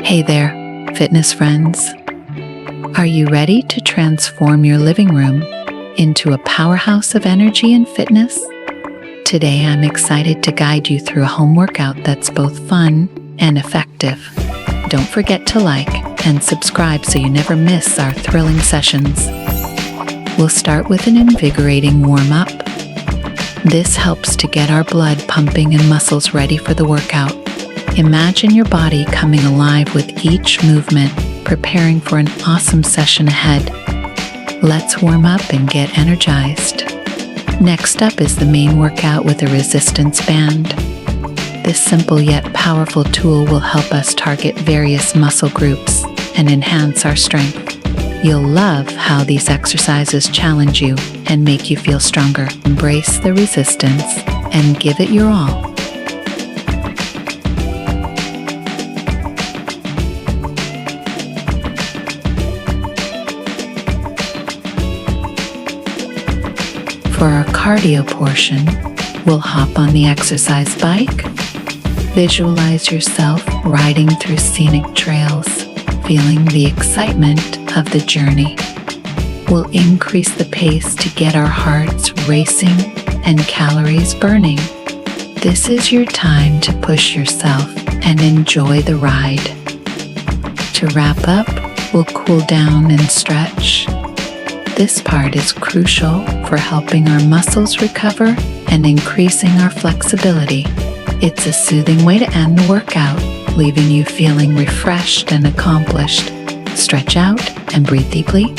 Hey there, fitness friends. Are you ready to transform your living room into a powerhouse of energy and fitness? Today, I'm excited to guide you through a home workout that's both fun and effective. Don't forget to like and subscribe so you never miss our thrilling sessions. We'll start with an invigorating warm-up. This helps to get our blood pumping and muscles ready for the workout. Imagine your body coming alive with each movement, preparing for an awesome session ahead. Let's warm up and get energized. Next up is the main workout with a resistance band. This simple yet powerful tool will help us target various muscle groups and enhance our strength. You'll love how these exercises challenge you and make you feel stronger. Embrace the resistance and give it your all. For our cardio portion, we'll hop on the exercise bike. Visualize yourself riding through scenic trails, feeling the excitement of the journey. We'll increase the pace to get our hearts racing and calories burning. This is your time to push yourself and enjoy the ride. To wrap up, we'll cool down and stretch. This part is crucial for helping our muscles recover and increasing our flexibility. It's a soothing way to end the workout, leaving you feeling refreshed and accomplished. Stretch out and breathe deeply.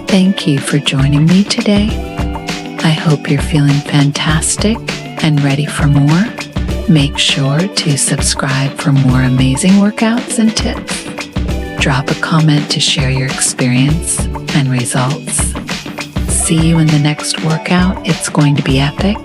Thank you for joining me today. I hope you're feeling fantastic and ready for more. Make sure to subscribe for more amazing workouts and tips. Drop a comment to share your experience and results. See you in the next workout. It's going to be epic.